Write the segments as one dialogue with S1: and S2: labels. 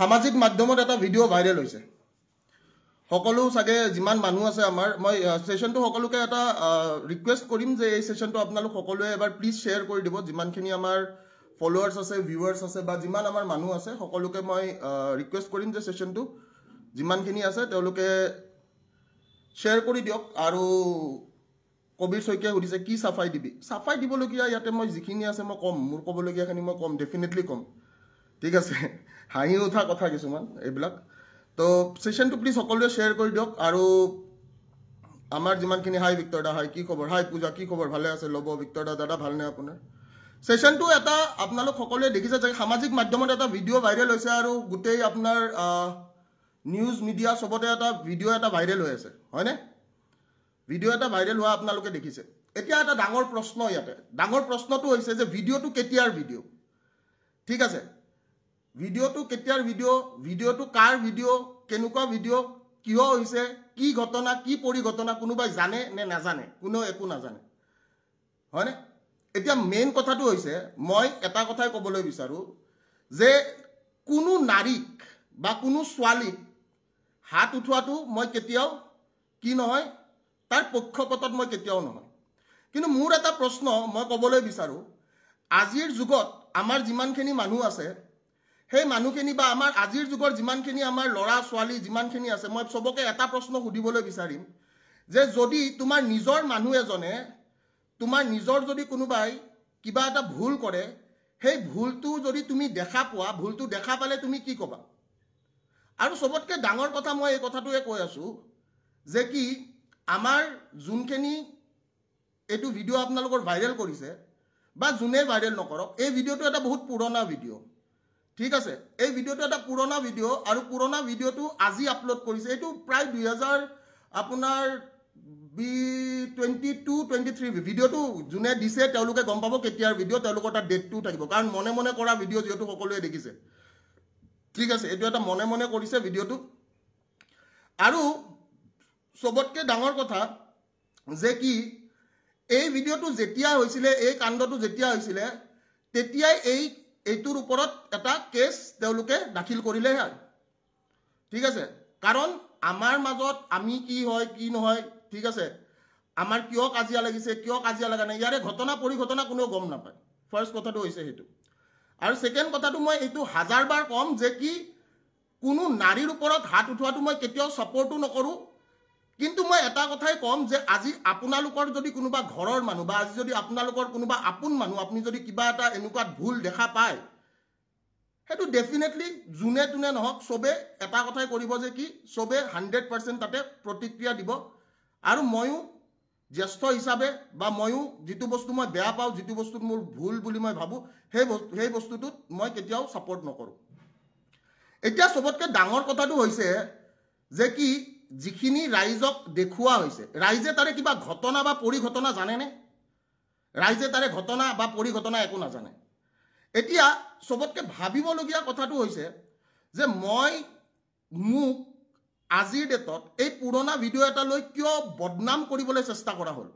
S1: সামাজিক মাধ্যমত এটা ভিডিঅ' ভাইৰেল হৈছে সকলো চাগে যিমান মানুহ আছে আমাৰ মই সেশনটো সকলোকে এটা ৰিকুৱেষ্ট কৰিম যে এই সেশনটো আপোনালোক সকলোৱে এবাৰ প্লিজ শ্বেয়াৰ কৰি দিব যিমানখিনি আমাৰ ফলোৱাৰ্ছ আছে ভিউৱাৰ্ছ আছে বা যিমান আমাৰ মানুহ আছে সকলোকে মই ৰিকুৱেষ্ট কৰিম যে সেশনটো যিমানখিনি আছে তেওঁলোকে শ্বেয়াৰ কৰি দিয়ক আৰু কবিৰ শইকীয়া সুধিছে কি সাফাই দিবি সাফাই দিবলগীয়া ইয়াতে মই যিখিনি আছে মই কম মোৰ ক'বলগীয়াখিনি মই কম ডেফিনেটলি কম ঠিক আছে হাঁহি উঠা কথা কিছুমান এইবিলাক তো সেশনটো প্লিজ সকলোৱে শ্বেয়াৰ কৰি দিয়ক আৰু আমাৰ যিমানখিনি হাই ভিক্টৰ দা হাই কি খবৰ হাই পূজা কি খবৰ ভালে আছে ল'ব ভিক্টৰ দা দাদা ভালনে আপোনাৰ সেশনটো এটা আপোনালোক সকলোৱে দেখিছে যে সামাজিক মাধ্যমত এটা ভিডিঅ' ভাইৰেল হৈছে আৰু গোটেই আপোনাৰ নিউজ মিডিয়া সবতে এটা ভিডিঅ' এটা ভাইৰেল হৈ আছে হয়নে ভিডিঅ' এটা ভাইৰেল হোৱা আপোনালোকে দেখিছে এতিয়া এটা ডাঙৰ প্ৰশ্ন ইয়াতে ডাঙৰ প্ৰশ্নটো হৈছে যে ভিডিঅ'টো কেতিয়াৰ ভিডিঅ' ঠিক আছে ভিডিঅ'টো কেতিয়াৰ ভিডিঅ'টো কাৰ ভিডিঅ' কেনেকুৱা ভিডিঅ' কিয় হৈছে কি ঘটনা কি পৰিঘটনা কোনোবাই জানে নে নাজানে কোনেও একো নাজানে হয়নে এতিয়া মেইন কথাটো হৈছে মই এটা কথাই ক'বলৈ বিচাৰো যে কোনো নাৰীক বা কোনো ছোৱালীক হাত উঠোৱাটো মই কেতিয়াও কি নহয় তাৰ পক্ষপাতত মই কেতিয়াও নহয় কিন্তু মোৰ এটা প্ৰশ্ন মই ক'বলৈ বিচাৰো আজিৰ যুগত আমাৰ যিমানখিনি মানুহ আছে সেই মানুহখিনি বা আমাৰ আজিৰ যুগৰ যিমানখিনি আমাৰ ল'ৰা ছোৱালী যিমানখিনি আছে মই সবকে এটা প্ৰশ্ন সুধিবলৈ বিচাৰিম যে যদি তোমাৰ নিজৰ মানুহ এজনে তোমাৰ নিজৰ যদি কোনোবাই কিবা এটা ভুল কৰে সেই ভুলটো যদি তুমি দেখা পোৱা ভুলটো দেখা পালে তুমি কি ক'বা আৰু সবতকৈ ডাঙৰ কথা মই এই কথাটোৱে কৈ আছো যে কি আমাৰ যোনখিনি এইটো ভিডিঅ' আপোনালোকৰ ভাইৰেল কৰিছে বা যোনে ভাইৰেল নকৰক এই ভিডিঅ'টো এটা বহুত পুৰণা ভিডিঅ' ঠিক আছে এই ভিডিঅ'টো এটা পুৰণা ভিডিঅ' আৰু পুৰণা ভিডিঅ'টো আজি আপলোড কৰিছে এইটো প্ৰায় 2000 আপোনাৰ 22-23 ভিডিঅ'টো যোনে দিছে তেওঁলোকে গম পাব কেতিয়াৰ ভিডিঅ' তেওঁলোকৰ এটা ডেটটো থাকিব কাৰণ মনে মনে কৰা ভিডিঅ' যিহেতু সকলোৱে দেখিছে ঠিক আছে এইটো এটা মনে মনে কৰিছে ভিডিঅ'টো আৰু সবতকৈ ডাঙৰ কথা যে কি এই ভিডিঅ'টো যেতিয়া হৈছিলে এই কাণ্ডটো যেতিয়া হৈছিলে তেতিয়াই এইটোৰ ওপৰত এটা কেছ তেওঁলোকে দাখিল কৰিলে ঠিক আছে কাৰণ আমাৰ মাজত আমি কি হয় কি নহয় ঠিক আছে আমাৰ কিয় কাজিয়া লাগিছে কিয় কাজিয়া লাগা নাই ইয়াৰে ঘটনা পৰিঘটনা কোনো গম নাপায় ফাৰ্ষ্ট কথাটো হৈছে সেইটো আৰু সেকেন্ড কথাটো মই এইটো হাজাৰবাৰ কম যে কি কোনো নাৰীৰ ওপৰত হাত উঠোৱাটো মই কেতিয়াও সাপোৰ্টো নকৰো কিন্তু মই এটা কথাই কম যে আজি আপোনালোকৰ যদি কোনোবা ঘৰৰ মানুহ বা আজি যদি আপোনালোকৰ কোনোবা আপোন মানুহ আপুনি যদি কিবা এটা এনেকুৱা ভুল দেখা পায় হেতু ডেফিনেটলি জুনে তুনে নহক সবে এটা কথাই কৰিব যে কি সবে 100% তাতে প্ৰতিক্ৰিয়া দিব আৰু ময়ো জ্যেষ্ঠ হিচাপে বা ময়ো যেটো বস্তু মই বেয়া পাওঁ যেটো বস্তুত মোৰ ভুল বুলি মই ভাবো সেই বস্তুটোত মই কেতিয়াও সাপোৰ্ট নকৰো এতিয়া সবতকৈ ডাঙৰ কথাটো হৈছে যে কি যিখিনি ৰাইজক দেখুৱা হৈছে ৰাইজে তাৰে কিবা ঘটনা বা পৰিঘটনা জানে নে ৰাইজে তাৰে ঘটনা বা পৰিঘটনা একো নাজানে এতিয়া সবতকৈ ভাবিবলগীয়া কথাটো হৈছে যে মই মোক আজিৰ ডেটত এই পুৰণা ভিডিঅ' এটা লৈ কিয় বদনাম কৰিবলৈ চেষ্টা কৰা হ'ল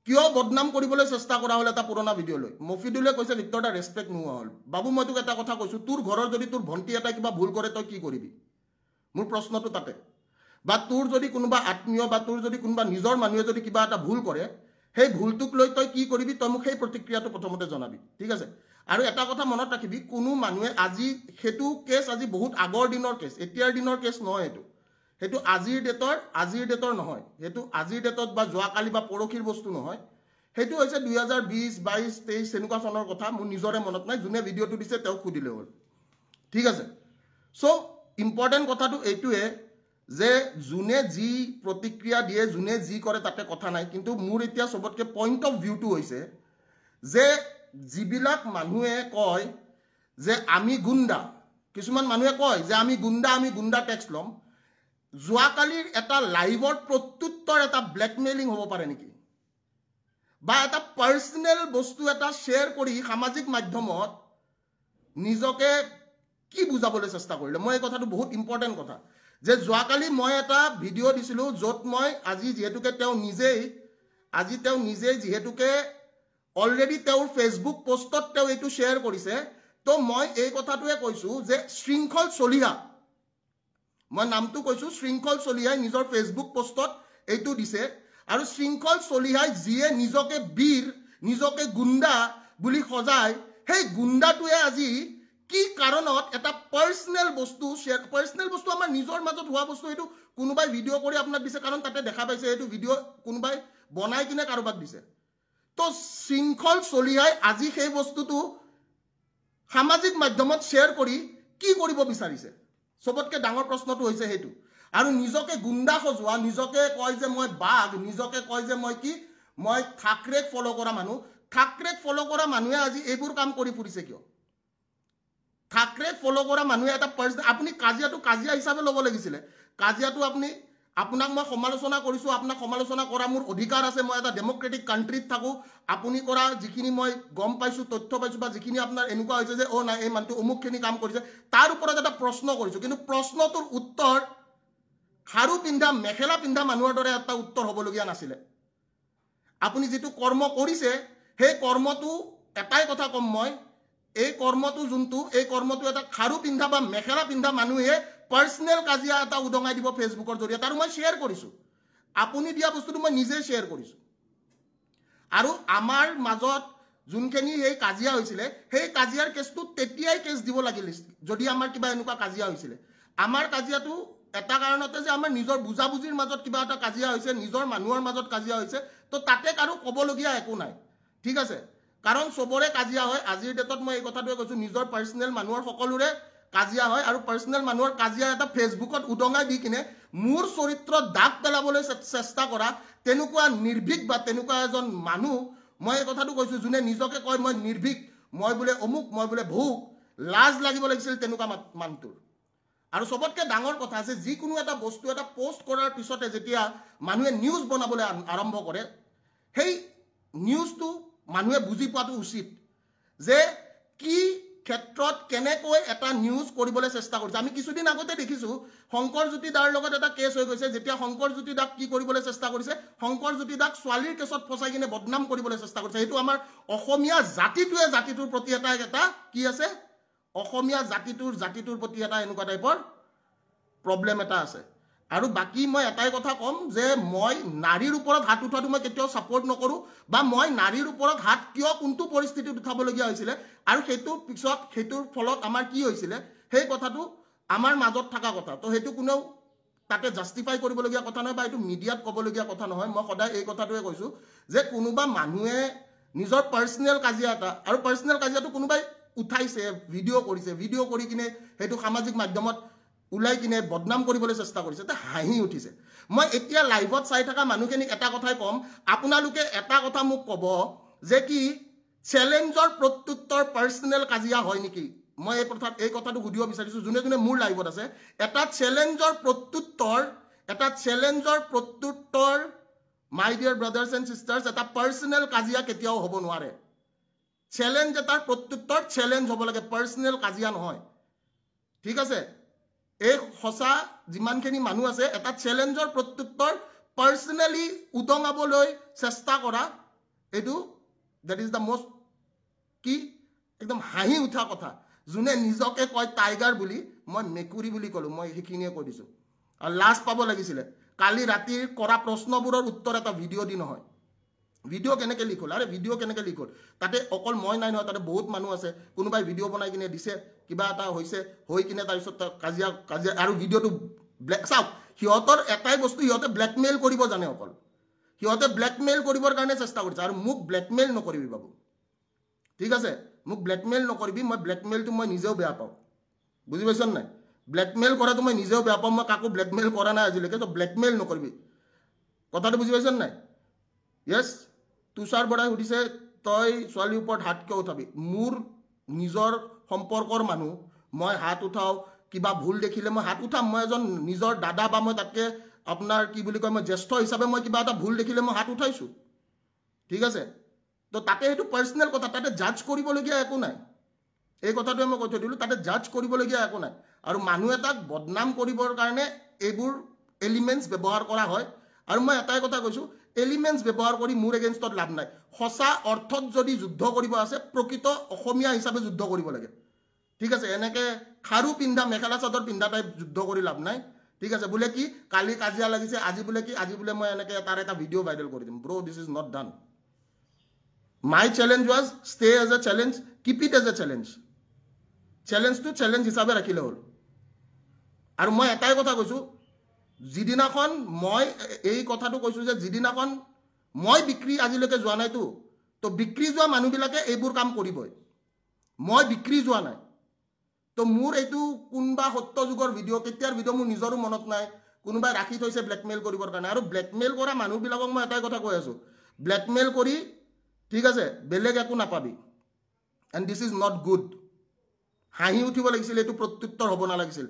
S1: কিয় বদনাম কৰিবলৈ চেষ্টা কৰা হ'ল এটা পুৰণা ভিডিঅ' লৈ মফিদুলে কৈছে ভিক্টৰ দা ৰেসপেক্ট নোহোৱা হ'ল বাবু মই তোক এটা কথা কৈছো তোৰ ঘৰৰ যদি তোৰ ভণ্টি এটা কিবা ভুল কৰে তই কি কৰিবি মোৰ প্ৰশ্নটো তাতে বা তোৰ যদি কোনোবা আত্মীয় বা তোৰ যদি কোনোবা নিজৰ মানুহে যদি কিবা এটা ভুল কৰে সেই ভুলটোক লৈ তই কি কৰিবি তই মোক সেই প্ৰতিক্ৰিয়াটো প্ৰথমতে জনাবি ঠিক আছে আৰু এটা কথা মনত ৰাখিবি কোনো মানুহে আজি হেতু কেছ আজি বহুত আগৰ দিনৰ কেছ এতিয়াৰ দিনৰ কেছ নহয় হেতু আজিৰ ডেটৰ নহয় হেতু আজিৰ ডেটত বা যোৱাকালি বা পৰখিৰ বস্তু নহয় হেতু হৈছে 2020 22 23 এনেকুৱা চনৰ কথা মোৰ নিজৰে মনত নাই যোনে ভিডিঅ'টো দিছে তেওঁ খুদিলে হ'ল ঠিক আছে সো ইম্পৰ্টেন্ট কথাটো এইটোৱে যে যোনে যি প্ৰতিক্ৰিয়া দিয়ে যোনে যি কৰে তাতে কথা নাই কিন্তু মোৰ এতিয়া সবতকৈ পইণ্ট অফ ভিউটো হৈছে যে যিবিলাক মানুহে কয় যে আমি গুণ্ডা কিছুমান মানুহে কয় যে আমি গুণ্ডা টেক্স লম যোৱাকালিৰ এটা লাইভৰ প্ৰত্যুত্তৰ এটা ব্লেকমেইলিং হ'ব পাৰে নেকি বা এটা পাৰ্সোনেল বস্তু এটা শ্বেয়াৰ কৰি সামাজিক মাধ্যমত নিজকে কি বুজাবলৈ চেষ্টা কৰিলে মই এই কথাটো বহুত ইম্পৰ্টেন্ট কথা যে যোৱাকালি মই এটা ভিডিঅ' দিছিলো য'ত মই আজি যেহেতুকে তেওঁ নিজেই যেহেতুকে অলৰেডি তেওঁৰ ফেসবুক পোষ্টত তেওঁ এইটো শ্বেয়াৰ কৰিছে তো মই এই কথাটোৱে কৈছো যে শৃংখল চলিহা মই নামটো কৈছো শৃংখল চলিহাই নিজৰ ফেচবুক পোষ্টত এইটো দিছে আৰু শৃংখল চলিহাই যিয়ে নিজকে বীৰ নিজকে গুণ্ডা বুলি সজায় সেই গুণ্ডাটোৱে আজি কি কাৰণত এটা পাৰ্সোনেল বস্তু পাৰ্সোনেল বস্তু আমাৰ নিজৰ মাজত হোৱা বস্তু এইটো কোনোবাই ভিডিঅ' কৰি আপোনাক দিছে কাৰণ তাতে দেখা পাইছে এইটো ভিডিঅ' কোনোবাই বনাই কিনে কাৰোবাক দিছে তো শৃংখল চলিহাই আজি সেই বস্তুটো সামাজিক মাধ্যমত শ্বেয়াৰ কৰি কি কৰিব বিচাৰিছে সবতকে ডাঙৰ প্ৰশ্নটো হৈছে হেতু আৰু নিজকে গুণ্ডা সজোৱা নিজকে কয় যে মই বাঘ নিজকে কয় যে মই কি মই ঠাকৰেক ফলো কৰা মানুহ ঠাকৰেক ফলো কৰা মানুহে আজি এইবোৰ কাম কৰি ফুৰিছে কিয় ঠাকৰেক ফলো কৰা মানুহে এটা আপুনি কাজিয়াটো কাজিয়া হিচাপে ল'ব লাগিছিলে কাজিয়াটো আপোনাক মই সমালোচনা কৰিছো আপোনাক সমালোচনা কৰা মোৰ অধিকাৰ আছে মই এটা ডেমক্ৰেটিক কান্ট্ৰীত থাকো আপুনি কৰা যিখিনি মই গম পাইছো তথ্য পাইছো বা যিখিনি আপোনাৰ এনেকুৱা হৈছে যে নাই এই মানুহটো অমুকখিনি কাম কৰিছে তাৰ ওপৰত এটা প্ৰশ্ন কৰিছো কিন্তু প্ৰশ্নটোৰ উত্তৰ খাৰু পিন্ধা মেখেলা পিন্ধা মানুহৰ দৰে এটা উত্তৰ হ'বলগীয়া নাছিলে আপুনি যেটো কৰ্ম কৰিছে সেই কৰ্মটো এটাই কথা কম মই এই কৰ্মটো যোনটো এই কৰ্মটো এটা খাৰু পিন্ধা বা মেখেলা পিন্ধা মানুহে পাৰ্সোনেল কাজিয়া এটা উদঙাই দিব ফেচবুকৰ জৰিয়তে আৰু মই শ্বেয়াৰ কৰিছো আপুনি দিয়া বস্তুটো মই নিজে শ্বেয়াৰ কৰিছো আৰু আমাৰ মাজত যোনখিনি এই কাজিয়া হৈছিল সেই কাজিয়াৰ কেছটো তেতিয়াই কেছ দিব লাগিল যদি আমাৰ কিবা এনেকুৱা কাজিয়া হৈছিল আমাৰ কাজিয়াটো এটা কাৰণতে যে আমাৰ নিজৰ বুজাবুজিৰ মাজত কিবা এটা কাজিয়া হৈছে নিজৰ মানুহৰ মাজত কাজিয়া হৈছে তো তাতে কাৰো ক'বলগীয়া একো নাই ঠিক আছে কাৰণ সবৰে কাজিয়া হয় আজিৰ ডেটত মই এই কথাটোৱে কৈছো নিজৰ পাৰ্সোনেল মানুহৰ সকলোৰে কাজিয়া হয় আৰু পাৰ্সোনেল মানুহৰ কাজিয়া এটা ফেচবুকত উদঙাই দি কিনে মোৰ চৰিত্ৰত দাগ পেলাবলৈ চেষ্টা কৰা তেনেকুৱা নিৰ্ভীক বা তেনেকুৱা এজন মানুহ মই এই কথাটো কৈছো যোনে নিজকে কয় মই নিৰ্ভীক মই বোলে অমুক মই বোলে ভূক লাজ লাগিব লাগিছিল তেনেকুৱা মানুহটোৰ আৰু সবতকে ডাঙৰ কথা আছে যিকোনো এটা বস্তু এটা পোষ্ট কৰাৰ পিছতে যেতিয়া মানুহে নিউজ বনাবলৈ আৰম্ভ কৰে সেই নিউজটো মানুহে বুজি পোৱাটো উচিত যে কি ক্ষেত্ৰত কেনেকৈ এটা নিউজ কৰিবলৈ চেষ্টা কৰিছে আমি কিছুদিন আগতে দেখিছো শংকৰজ্যোতি দাৰ লগত এটা কেছ হৈ গৈছে যেতিয়া শংকৰজ্যোতি দাক কি কৰিবলৈ চেষ্টা কৰিছে শংকৰজ্যোতি দাক ছোৱালীৰ কেছত ফসাই কিনে বদনাম কৰিবলৈ চেষ্টা কৰিছে এইটো আমাৰ অসমীয়া জাতিটোৰ প্ৰতি এটা কি আছে অসমীয়া জাতিটোৰ প্ৰতি এটা এনেকুৱা টাইপৰ প্ৰবলেম এটা আছে আৰু বাকি মই এটাই কথা কম যে মই নাৰীৰ ওপৰত হাত উঠাটো মই কেতিয়াও সাপোৰ্ট নকৰো বা মই নাৰীৰ ওপৰত হাত কিয় কোনটো পৰিস্থিতিত উঠাবলগীয়া হৈছিল আৰু সেইটোৰ ফলত আমাৰ কি হৈছিল সেই কথাটো আমাৰ মাজত থকা কথা তো সেইটো কোনেও তাকে জাস্টিফাই কৰিবলগীয়া কথা নহয় বা এইটো মিডিয়াত ক'বলগীয়া কথা নহয় মই সদায় এই কথাটোৱে কৈছো যে কোনোবা মানুহে নিজৰ পাৰ্সোনেল কাজিয়া এটা আৰু পাৰ্সোনেল কাজিয়াটো কোনোবাই উঠাইছে ভিডিঅ' কৰি কিনে সেইটো সামাজিক মাধ্যমত উলাই কিনে বদনাম কৰিবলৈ চেষ্টা কৰিছে তে হাঁহি উঠিছে মই এতিয়া লাইভত চাই থকা মানুহখিনিক এটা কথাই কম আপোনালোকে এটা কথা মোক ক'ব যে কি চ্যালেঞ্জৰ প্ৰত্যুত্তৰ পাৰ্সোনেল কাজিয়া হয় নেকি মই এই কথাটো সুধিব বিচাৰিছো যোনে মোৰ লাইভত আছে এটা চ্যালেঞ্জৰ প্ৰত্যুত্তৰ মাই ডিয়াৰ ব্ৰাদাৰ্স এণ্ড সিস্টাৰ্স এটা পাৰ্সোনেল কাজিয়া কেতিয়াও হ'ব নোৱাৰে চ্যালেঞ্জ এটাৰ প্ৰত্যুত্তৰ চ্যালেঞ্জ হ'ব লাগে পাৰ্সোনেল কাজিয়া নহয় ঠিক আছে এই হসা যিমানখিনি মানুহ আছে এটা চ্যালেঞ্জৰ প্ৰত্যুত্তৰ পাৰ্সোনেলি উদঙাবলৈ চেষ্টা কৰা এটো দ্যাট ইজ দা মোস্ট কি একদম হাঁহি উঠা কথা যোনে নিজকে কয় টাইগাৰ বুলি মই মেকুৰী বুলি কলো মই হেখিনিয়ে কৈ দিছো আৰু লাজ পাব লাগিছিল কালি ৰাতিৰ কৰা প্ৰশ্নবোৰৰ উত্তৰ এটা ভিডিঅ' দি নহয় ভিডিঅ' কেনেকে লিখল আৰে ভিডিঅ' কেনেকে লিখল তাতে অকল মই নাই নহয় তাতে বহুত মানুহ আছে কোনোবাই ভিডিঅ' বনাই কিনে দিছে কিবা এটা হৈছে হৈ কিনে তাৰপিছত কাজিয়া আৰু ভিডিঅ'টো ব্লেক চাওক সিহঁতৰ এটাই বস্তু সিহঁতে ব্লেকমেইল কৰিব জানে অকল সিহঁতে ব্লেকমেইল কৰিবৰ কাৰণে চেষ্টা কৰিছে আৰু মোক ব্লেকমেইল নকৰিবি বাবু ঠিক আছে মোক ব্লেকমেইল নকৰিবি মই ব্লেকমেইলটো মই নিজেও বেয়া পাওঁ বুজি পাইছন নাই ব্লেকমেইল কৰাটো মই নিজেও বেয়া পাওঁ মই কাকো ব্লেকমেইল কৰা নাই আজিলৈকে তো ব্লেকমেইল নকৰিবি কথাটো বুজি পাইছন নাই ইয়েছ তুষাৰ বৰাই সুধিছে তই ছোৱালীৰ ওপৰত হাত কিয় উঠাবি মোৰ নিজৰ সম্পৰ্কৰ মানুহ মই হাত উঠাও কিবা ভুল দেখিলে মই হাত উঠাম মই এজন নিজৰ দাদা বা মই তাতকে আপোনাৰ কি বুলি কয় মই জ্যেষ্ঠ হিচাপে মই কিবা এটা ভুল দেখিলে মই হাত উঠাইছো ঠিক আছে তো তাতে সেইটো পাৰ্সোনেল কথা তাতে জাজ কৰিবলগীয়া একো নাই এই কথাটোৱে মই কৈ থৈ দিলো তাতে জাজ কৰিবলগীয়া একো নাই আৰু মানুহ এটাক বদনাম কৰিবৰ কাৰণে এইবোৰ এলিমেন্টছ ব্যৱহাৰ কৰা হয় আৰু মই এটাই কথা কৈছো এলিমেন্টছ ব্যৱহাৰ কৰি মোৰ এগেইনষ্টত লাভ নাই সঁচা অৰ্থত যদি যুদ্ধ কৰিব আছে প্ৰকৃত অসমীয়া হিচাপে যুদ্ধ কৰিব লাগে ঠিক আছে এনেকে খাৰু পিন্ধা মেখেলা চাদৰ পিন্ধা টাইপ যুদ্ধ কৰি লাভ নাই ঠিক আছে বোলে কি কালি কাজিয়া লাগিছে আজি বোলে কি আজি বোলে মই এনেকে তাৰ এটা ভিডিঅ' ভাইৰেল কৰি দিম bro this is not done my challenge was stay as a challenge keep it as a challenge চ্যালেঞ্জটো চ্যালেঞ্জ হিচাপে ৰাখিলে হ'ল আৰু মই এটাই কথা কৈছো যিদিনাখন মই এই কথাটো কৈছো যে যিদিনাখন মই বিক্ৰী আজিলৈকে যোৱা নাইতো তো বিক্ৰী যোৱা মানুহবিলাকে এইবোৰ কাম কৰিবই মই বিক্ৰী যোৱা নাই তো মোৰ এইটো কোনবা সত্য যুগৰ ভিডিঅ' কেতিয়াৰ ভিডিঅ' মোৰ নিজৰো মনত নাই কোনোবাই ৰাখি থৈছে ব্লেকমেইল কৰিবৰ কাৰণে আৰু ব্লেকমেইল কৰা মানুহবিলাকক মই এটাই কথা কৈ আছো ব্লেকমেইল কৰি ঠিক আছে বেলেগ একো নাপাবি and this is not good হাঁহি উঠিব লাগিছিল এইটো প্ৰত্যুত্তৰ হ'ব নালাগিছিল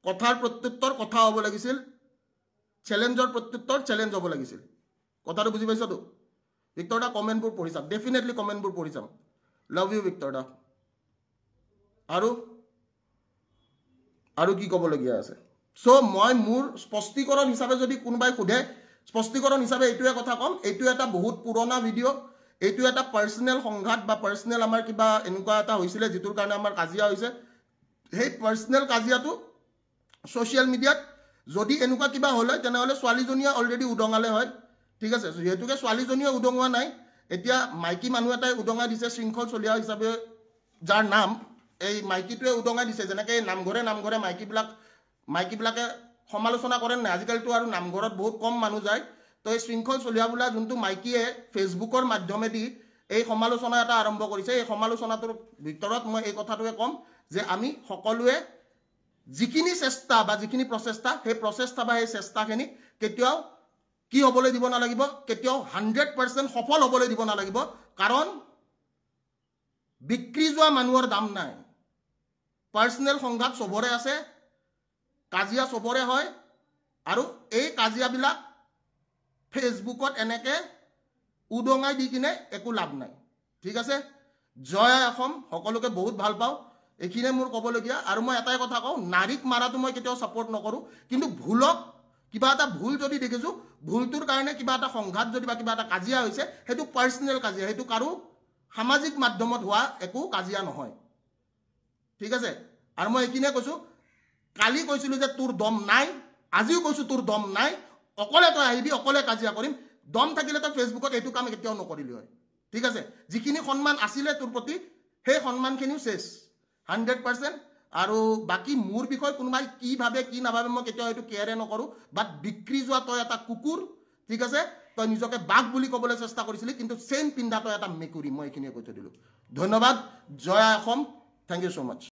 S1: কথাৰ প্ৰত্যুত্তৰ কথা হ'ব লাগিছিল চ্যালেঞ্জৰ প্ৰত্যুত্তৰ চ্যালেঞ্জ হ'ব লাগিছিল কথাটো বুজি পাইছতো ভিক্টৰ দা কমেণ্টবোৰ পঢ়ি চাম ডেফিনেটলি কমেণ্টবোৰ পঢ়ি চাম লাভ ইউ ভিক্টৰ দা আৰু কি ক'বলগীয়া আছে সো মই মোৰ স্পষ্টীকৰণ হিচাপে যদি কোনোবাই সোধে স্পষ্টীকৰণ হিচাপে এইটোৱে কথা ক'ম এইটো এটা বহুত পুৰণা ভিডিঅ' এইটো এটা পাৰ্সোনেল সংঘাত বা পাৰ্সোনেল আমাৰ কিবা এনেকুৱা এটা হৈছিলে যিটোৰ কাৰণে আমাৰ কাজিয়া হৈছে সেই পাৰ্সোনেল কাজিয়াটো সোশ্যাল মিডিয়াত যদি এনেকুৱা কিবা হ'লে তেনেহ'লে ছোৱালীজনীয়ে অলৰেডি উদঙালে হয় ঠিক আছে যেহেতুকে ছোৱালীজনীয়ে উদঙোৱা নাই এতিয়া মাইকী মানুহ এটাই উদঙাই দিছে শৃংখল চলিয়া হিচাপে যাৰ নাম এই মাইকীটোৱে উদঙাই দিছে যেনেকৈ নামঘৰে মাইকীবিলাকে সমালোচনা কৰে নাই আজিকালিতো আৰু নামঘৰত বহুত কম মানুহ যায় তো এই শৃংখল চলিয়া বোলা যোনটো মাইকীয়ে ফেচবুকৰ মাধ্যমেদি এই সমালোচনা এটা আৰম্ভ কৰিছে এই সমালোচনাটোৰ ভিতৰত মই এই কথাটোৱে ক'ম যে আমি সকলোৱে যিখিনি চেষ্টা বা যিখিনি প্ৰচেষ্টা সেই প্ৰচেষ্টা বা সেই চেষ্টাখিনি কেতিয়াও কি হ'বলৈ দিব নালাগিব কেতিয়াও 100% সফল হ'বলৈ দিব নালাগিব কাৰণ বিক্ৰী যোৱা মানুহৰ দাম নাই পাৰ্সোনেল সংঘাত সবৰে আছে কাজিয়া সবৰে হয় আৰু এই কাজিয়াবিলাক ফেচবুকত এনেকে উদঙাই দি কিনে একো লাভ নাই ঠিক আছে জয় অসম সকলোকে বহুত ভাল পাওঁ এইখিনিয়ে মোৰ ক'বলগীয়া আৰু মই এটাই কথা কওঁ নাৰীক মাৰাটো মই কেতিয়াও ছাপোৰ্ট নকৰোঁ কিন্তু ভুলক কিবা এটা ভুল যদি দেখিছোঁ ভুলটোৰ কাৰণে কিবা এটা সংঘাত যদি বা কিবা এটা কাজিয়া হৈছে সেইটো পাৰ্সোনেল কাজিয়া সেইটো কাৰো সামাজিক মাধ্যমত হোৱা একো কাজিয়া নহয় ঠিক আছে আৰু মই এইখিনিয়ে কৈছোঁ কালি কৈছিলোঁ যে তোৰ দম নাই আজিও কৈছোঁ তোৰ দম নাই অকলে তই আহিবি অকলে কাজিয়া কৰিম দম থাকিলে তই ফেচবুকত এইটো কাম কেতিয়াও নকৰিলি হয় ঠিক আছে যিখিনি সন্মান আছিলে তোৰ প্ৰতি সেই সন্মানখিনিও চেছ 100% আৰু বাকি মোৰ বিষয় কোনোবাই কি ভাবে কি নাভাবে মই কেতিয়াও এইটো কেয়াৰে নকৰোঁ বাট বিক্ৰী যোৱা তই এটা কুকুৰ ঠিক আছে তই নিজকে বাঘ বুলি ক'বলৈ চেষ্টা কৰিছিলি কিন্তু চেইন পিন্ধা তই এটা মেকুৰী মই এইখিনিয়ে কৈ থৈ দিলোঁ ধন্যবাদ জয় Assam thank you so much